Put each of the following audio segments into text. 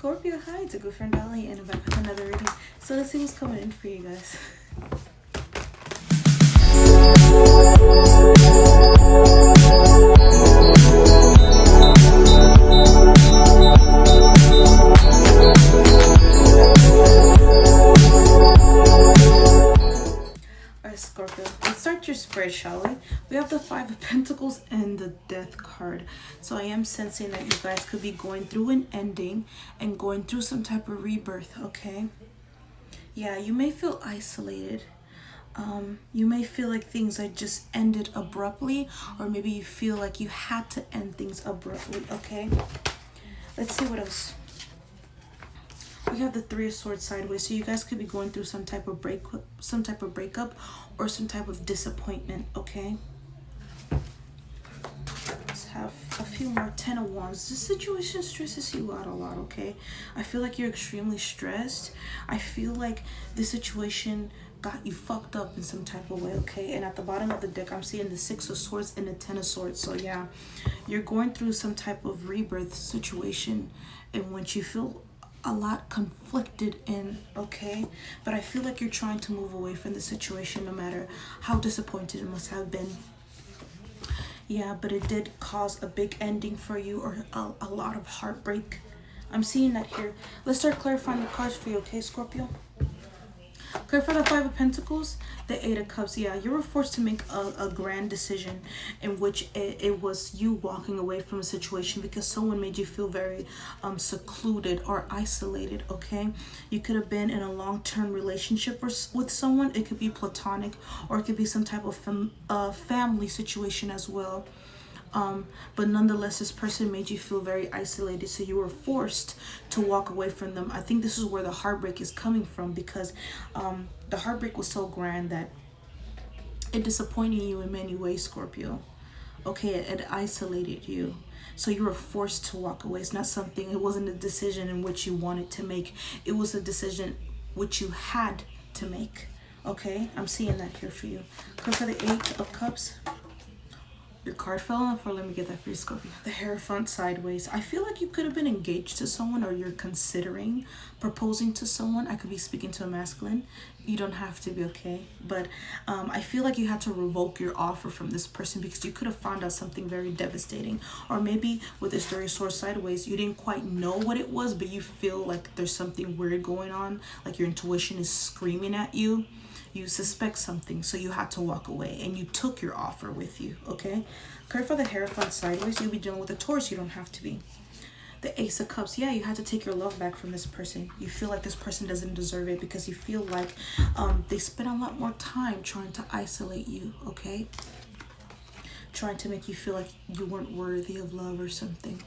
Scorpio, hi, it's a good friend Dolly, and I'm back with another reading. So let's see what's coming in for you guys. Alright, Scorpio, let's start your spread, shall we? We have the Five of Pentacles and the Death card. So I am sensing that you guys could be going through an ending and going through some type of rebirth, okay? Yeah, you may feel isolated. You may feel like things are just ended abruptly, or maybe you feel like you had to end things abruptly, okay? Let's see what else. We have the Three of Swords sideways, so you guys could be going through some type of breakup or some type of disappointment, okay? Let's have a few more. Ten of Wands. This situation stresses you out a lot, okay? I feel like you're extremely stressed. I feel like this situation got you fucked up in some type of way, okay? And at the bottom of the deck, I'm seeing the Six of Swords and the Ten of Swords. So yeah, you're going through some type of rebirth situation in which you feel a lot conflicted in, okay? But I feel like you're trying to move away from the situation no matter how disappointed it must have been. Yeah, but it did cause a big ending for you, or a lot of heartbreak. I'm seeing that here. Let's start clarifying the cards for you, okay, Scorpio? Clarify the Five of Pentacles, the Eight of Cups. Yeah, you were forced to make a grand decision in which it was you walking away from a situation because someone made you feel very secluded or isolated, okay? You could have been in a long-term relationship with someone. It could be platonic, or it could be some type of family situation as well. But nonetheless, this person made you feel very isolated, so you were forced to walk away from them. I think this is where the heartbreak is coming from, because the heartbreak was so grand that it disappointed you in many ways, Scorpio. Okay, it isolated you, so you were forced to walk away. It's not something, it wasn't a decision in which you wanted to make. It was a decision which you had to make, okay? I'm seeing that here for you. Come for the Eight of Cups. Your card fell off, or let me get that for you, Scorpio. The Hierophant sideways. I feel like you could have been engaged to someone, or you're considering proposing to someone. I could be speaking to a masculine. You don't have to be, okay? But I feel like you had to revoke your offer from this person because you could have found out something very devastating. Or maybe with this Three of Swords sideways, you didn't quite know what it was, but you feel like there's something weird going on. Like your intuition is screaming at you. You suspect something, so you had to walk away, and you took your offer with you, okay? Clarify the Hierophant sideways. You'll be dealing with a Taurus. You don't have to be. The Ace of Cups. Yeah, you had to take your love back from this person. You feel like this person doesn't deserve it because you feel like they spent a lot more time trying to isolate you, okay? Trying to make you feel like you weren't worthy of love or something.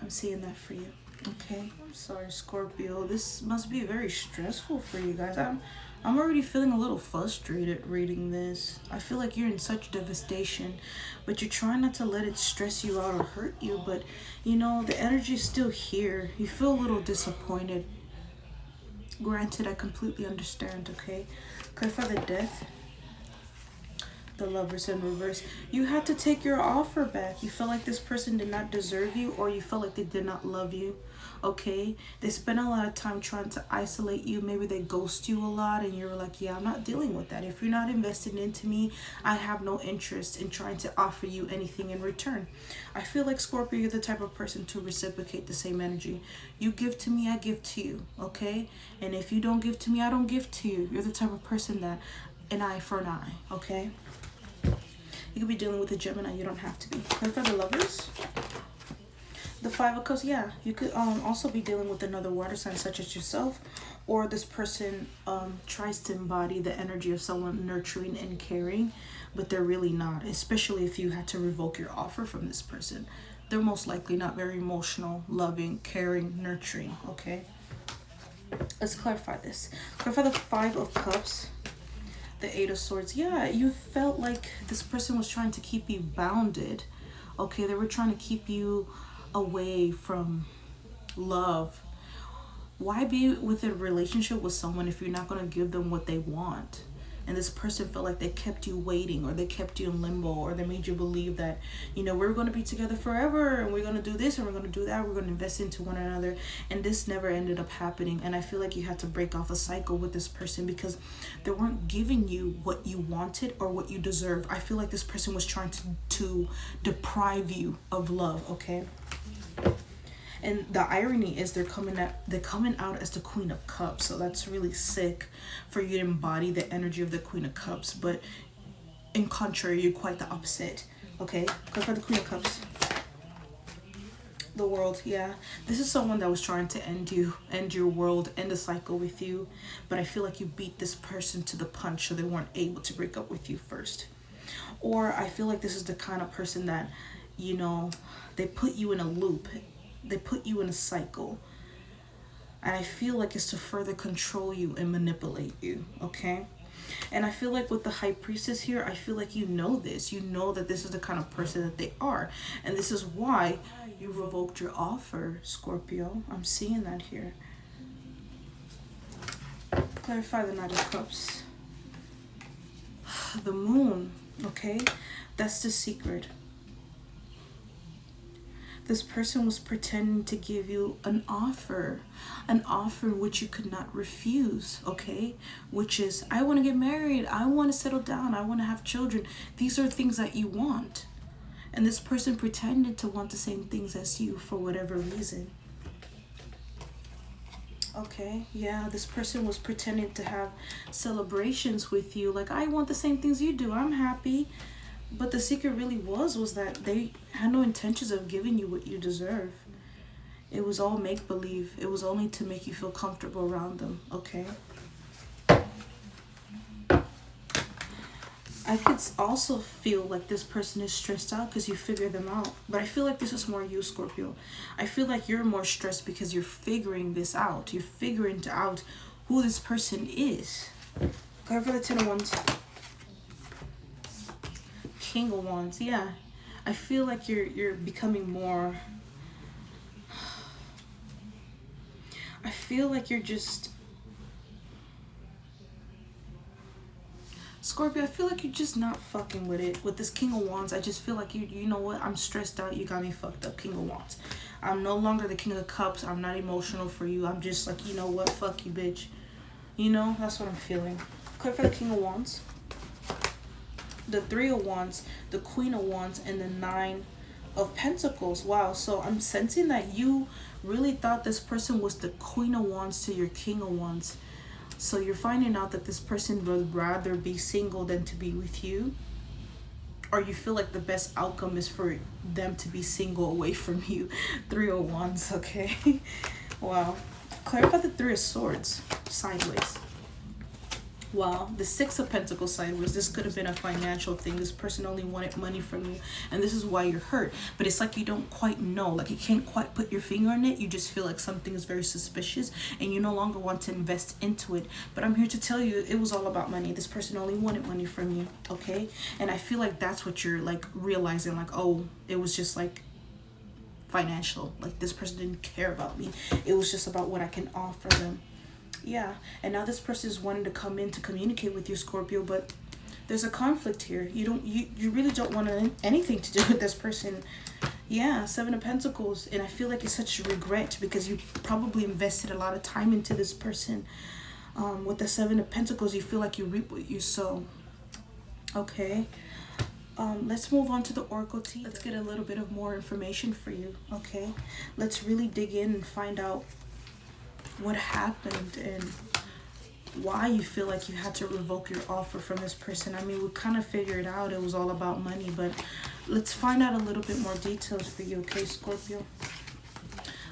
I'm seeing that for you, okay? I'm sorry, Scorpio. This must be very stressful for you guys. I'm already feeling a little frustrated reading this. I feel like you're in such devastation, but you're trying not to let it stress you out or hurt you. But, you know, the energy is still here. You feel a little disappointed. Granted, I completely understand, okay? Clarify the Death. The Lovers in reverse. You had to take your offer back. You felt like this person did not deserve you, or you felt like they did not love you. Okay, they spent a lot of time trying to isolate you. Maybe they ghost you a lot, and you're like, yeah, I'm not dealing with that. If you're not invested into me, I have no interest in trying to offer you anything in return. I feel like, Scorpio, you're the type of person to reciprocate the same energy. You give to me, I give to you, okay? And if you don't give to me, I don't give to you. You're the type of person that an eye for an eye, okay? You could be dealing with a Gemini. You don't have to be. Pray for the Lovers. The Five of Cups. Yeah, you could also be dealing with another water sign such as yourself, or this person tries to embody the energy of someone nurturing and caring, but they're really not, especially if you had to revoke your offer from this person. They're most likely not very emotional, loving, caring, nurturing, okay? Let's clarify this. Clarify the Five of Cups. The Eight of Swords. Yeah, you felt like this person was trying to keep you bounded. Okay, they were trying to keep you away from love. Why be with a relationship with someone if you're not going to give them what they want? and this person felt like they kept you waiting, or they kept you in limbo, or they made you believe that, you know, we're going to be together forever, and we're going to do this and we're going to do that, we're going to invest into one another, and this never ended up happening. And I feel like you had to break off a cycle with this person because they weren't giving you what you wanted or what you deserve. I feel like this person was trying to deprive you of love, okay? And the irony is they're coming out as the Queen of Cups. So that's really sick for you to embody the energy of the Queen of Cups. But in contrary, you're quite the opposite. Okay, go for the Queen of Cups. The World, yeah. This is someone that was trying to end you, end your world, end a cycle with you. But I feel like you beat this person to the punch, so they weren't able to break up with you first. Or I feel like this is the kind of person that, you know, they put you in a loop. They put you in a cycle, and I feel like it's to further control you and manipulate you, okay? And I feel like with the High Priestess here, I feel like you know this. You know that this is the kind of person that they are, and this is why you revoked your offer, Scorpio. I'm seeing that here. Clarify the Knight of Cups. The Moon, okay? That's the secret. This person was pretending to give you an offer which you could not refuse, okay? Which is, I want to get married, I want to settle down, I want to have children. These are things that you want. And this person pretended to want the same things as you for whatever reason. Okay, yeah, this person was pretending to have celebrations with you. Like, I want the same things you do, I'm happy. But the secret really was that they had no intentions of giving you what you deserve. It was all make-believe. It was only to make you feel comfortable around them, okay? I could also feel like this person is stressed out because you figured them out. But I feel like this is more you, Scorpio. I feel like you're more stressed because you're figuring this out. You're figuring out who this person is. Go for the Ten of Wands. King of Wands, yeah. I feel like you're becoming more. I feel like you're just. Scorpio, I feel like you're just not fucking with it. With this King of Wands, I just feel like you know what? I'm stressed out. You got me fucked up, King of Wands. I'm no longer the King of Cups. I'm not emotional for you. I'm just like, you know what? Fuck you, bitch. You know, that's what I'm feeling. Clear for the King of Wands. The Three of Wands, the Queen of Wands, and the Nine of Pentacles. Wow, so I'm sensing that you really thought this person was the Queen of Wands to your King of Wands. So you're finding out that this person would rather be single than to be with you. Or you feel like the best outcome is for them to be single away from you. Three of Wands, okay? Wow. Clarify the Three of Swords sideways. Wow, the Six of Pentacles sideways. This could have been a financial thing. This person only wanted money from you, and this is why you're hurt. But it's like you don't quite know. Like you can't quite put your finger on it. You just feel like something is very suspicious, and you no longer want to invest into it. But I'm here to tell you, it was all about money. This person only wanted money from you, okay? And I feel like that's what you're like realizing. Like, oh, it was just like financial. Like this person didn't care about me. It was just about what I can offer them. Yeah, and now this person is wanting to come in to communicate with you, Scorpio, but there's a conflict here. You really don't want anything to do with this person. Yeah, Seven of Pentacles, and I feel like it's such a regret because you probably invested a lot of time into this person. With the Seven of Pentacles, you feel like you reap what you sow. Okay. Let's move on to the Oracle tea. Let's get a little bit of more information for you, okay? Let's really dig in and find out what happened and why you feel like you had to revoke your offer from this person. I mean, we kind of figured out it was all about money, but let's find out a little bit more details for you, okay, Scorpio?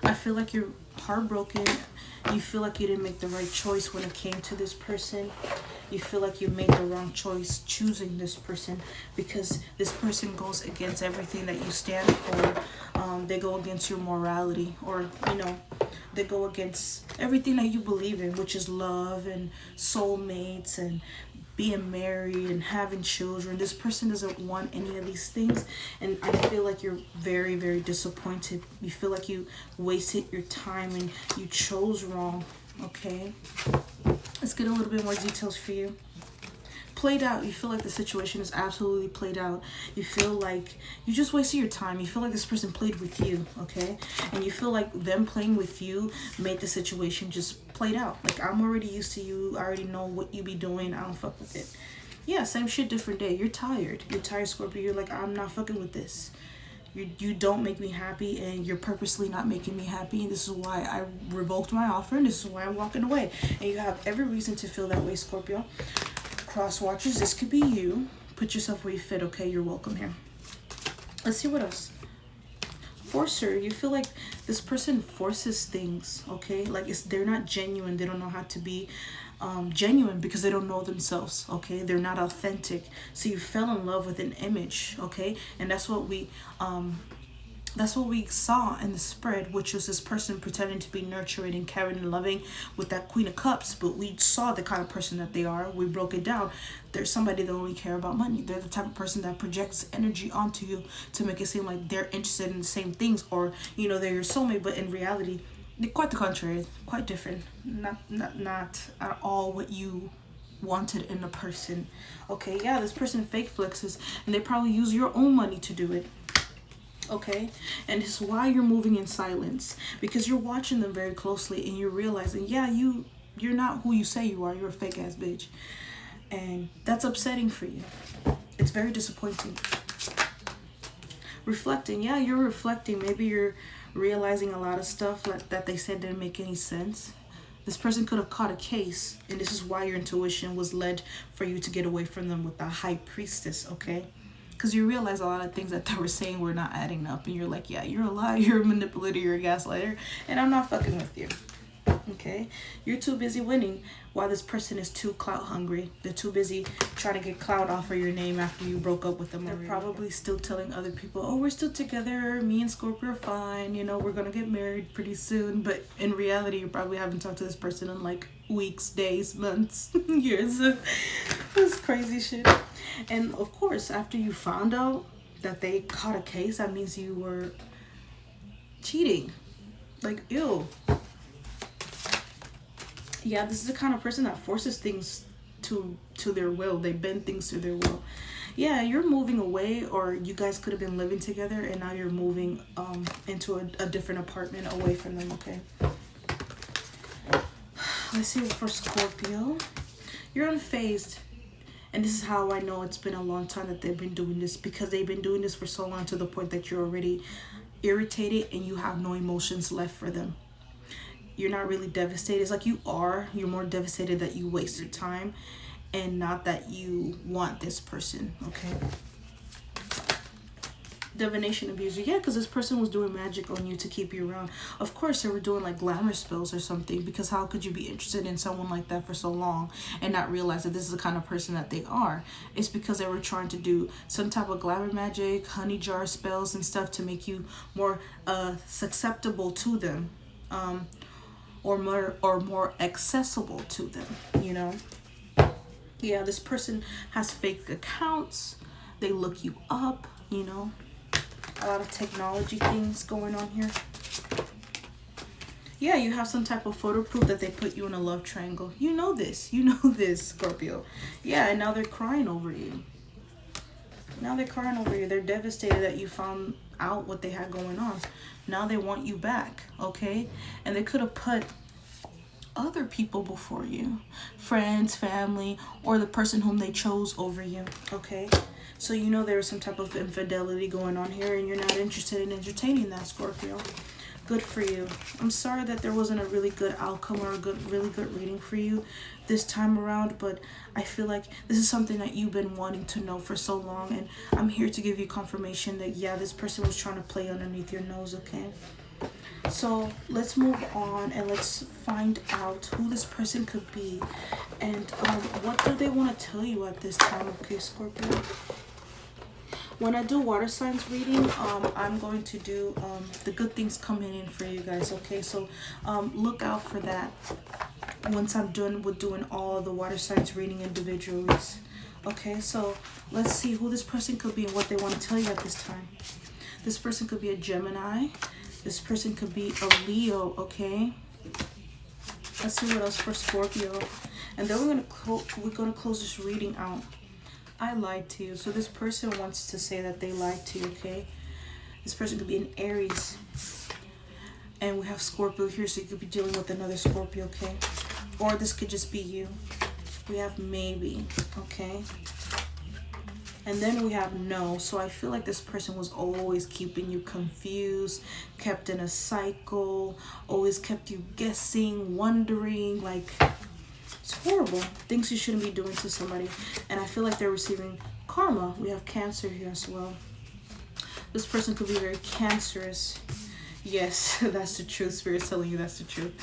I feel like you're heartbroken. You feel like you didn't make the right choice when it came to this person. You feel like you made the wrong choice choosing this person because this person goes against everything that you stand for. They go against your morality, or, you know, they go against everything that you believe in, which is love and soulmates and being married and having children. This person doesn't want any of these things, and I feel like you're very, very disappointed. You feel like you wasted your time and you chose wrong, okay? Let's get a little bit more details for you. played out. You feel like the situation is absolutely played out. You feel like you just wasted your time. You feel like this person played with you, okay? And you feel like them playing with you made the situation just played out. Like, I'm already used to you. I already know what you be doing. I don't fuck with it. Yeah, same shit, different day. You're tired. You're tired, Scorpio. You're like, I'm not fucking with this. You don't make me happy, and you're purposely not making me happy, and this is why I revoked my offer, and this is why I'm walking away. And you have every reason to feel that way, Scorpio. Cross watchers, this could be you. Put yourself where you fit, okay? You're welcome here. Let's see what else. Forcer, you feel like this person forces things, okay? Like, they're not genuine. They don't know how to be genuine because they don't know themselves, okay? They're not authentic. So you fell in love with an image, okay? And that's what we saw in the spread, which was this person pretending to be nurturing and caring and loving with that Queen of Cups. But we saw the kind of person that they are. We broke it down. There's somebody that only care about money. They're the type of person that projects energy onto you to make it seem like they're interested in the same things, or, you know, they're your soulmate. But in reality, they're quite the contrary, quite different. Not at all what you wanted in a person. Okay, yeah, this person fake flexes, and they probably use your own money to do it. Okay, and it's why you're moving in silence, because you're watching them very closely, and you're realizing, yeah, you're not who you say you are. You're a fake ass bitch, and that's upsetting for you. It's very disappointing. Reflecting, yeah, you're reflecting. Maybe you're realizing a lot of stuff that they said didn't make any sense. This person could have caught a case, and this is why your intuition was led for you to get away from them with the High Priestess, okay? Because you realize a lot of things that they were saying were not adding up, and you're like, yeah, you're a liar, you're a manipulator, you're a gaslighter, and I'm not fucking with you. Okay, you're too busy winning while this person is too clout hungry. They're too busy trying to get clout off of your name after you broke up with them. They're probably still telling other people, oh, we're still together, me and Scorpio are fine, you know, we're gonna get married pretty soon. But in reality, you probably haven't talked to this person in like weeks, days, months, years. This crazy shit. And of course, after you found out that they caught a case, that means you were cheating. Like, ew. Yeah, this is the kind of person that forces things to their will. They bend things to their will. Yeah, you're moving away, or you guys could have been living together, and now you're moving into a different apartment away from them, okay? Let's see for Scorpio. You're unfazed. And this is how I know it's been a long time that they've been doing this, because they've been doing this for so long to the point that you're already irritated and you have no emotions left for them. You're not really devastated. It's like you're more devastated that you wasted time and not that you want this person, okay? Divination abuser. Yeah, because this person was doing magic on you to keep you around. Of course, they were doing like glamour spells or something, because how could you be interested in someone like that for so long and not realize that this is the kind of person that they are? It's because they were trying to do some type of glamour magic, honey jar spells and stuff to make you more susceptible to them, or more accessible to them, you know? Yeah, this person has fake accounts. They look you up, you know? A lot of technology things going on here. Yeah, you have some type of photo proof that they put you in a love triangle. You know this, Scorpio. Yeah, and now they're crying over you. They're devastated that you found out what they had going on. Now they want you back, okay? And they could have put other people before you. Friends, family, or the person whom they chose over you, okay? So you know there was some type of infidelity going on here, and you're not interested in entertaining that, Scorpio. Good for you. I'm sorry that there wasn't a really good outcome or a really good reading for you this time around, but I feel like this is something that you've been wanting to know for so long, and I'm here to give you confirmation that, yeah, this person was trying to play underneath your nose, okay? So let's move on and let's find out who this person could be, and what do they want to tell you at this time, okay, Scorpio? When I do water signs reading, I'm going to do the good things coming in for you guys, okay? So look out for that once I'm done with doing all the water signs reading individually. Okay, so let's see who this person could be and what they want to tell you at this time. This person could be a Gemini. This person could be a Leo, okay? Let's see what else for Scorpio. And then we're gonna close this reading out. I lied to you. So this person wants to say that they lied to you, okay? This person could be an Aries. And we have Scorpio here, so you could be dealing with another Scorpio, okay? Or this could just be you. We have maybe, okay? And then we have no. So I feel like this person was always keeping you confused, kept in a cycle, always kept you guessing, wondering, like, it's horrible. Things you shouldn't be doing to somebody. And I feel like they're receiving karma. We have Cancer here as well. This person could be very cancerous. Yes, that's the truth. Spirit's telling you that's the truth.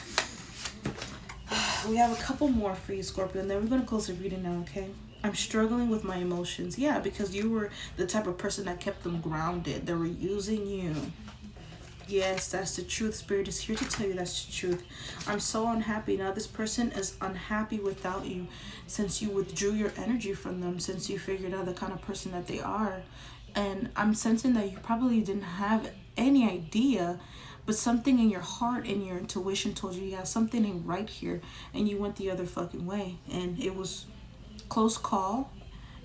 We have a couple more for you, Scorpio, and then we're going to close the reading now, okay? I'm struggling with my emotions. Yeah, because you were the type of person that kept them grounded. They were using you. Yes, that's the truth. Spirit is here to tell you that's the truth. I'm so unhappy. Now this person is unhappy without you since you withdrew your energy from them, since you figured out the kind of person that they are. And I'm sensing that you probably didn't have any idea, but something in your heart and your intuition told you, yeah, something ain't right here. And you went the other fucking way. And it was close call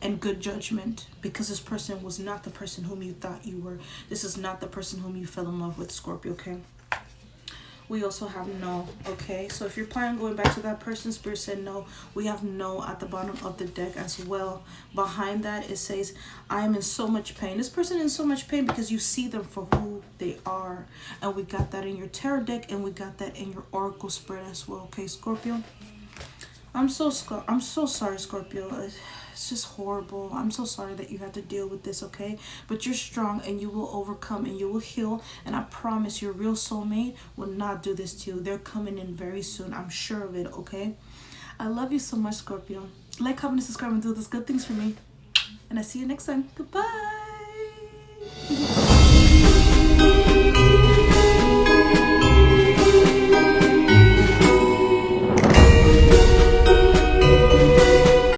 and good judgment, because this person was not the person whom you thought you were. This is not the person whom you fell in love with, Scorpio, okay? We also have no, okay? So if you're planning on going back to that person, Spirit said no. We have no at the bottom of the deck as well. Behind that, it says, I am in so much pain. This person is in so much pain because you see them for who they are. And we got that in your tarot deck, and we got that in your oracle spread as well, okay, Scorpio? I'm so sorry, Scorpio. It's just horrible. I'm so sorry that you have to deal with this, okay? But you're strong and you will overcome and you will heal. And I promise your real soulmate will not do this to you. They're coming in very soon. I'm sure of it, okay? I love you so much, Scorpio. Like, comment, and subscribe, and do those good things for me. And I see you next time. Goodbye.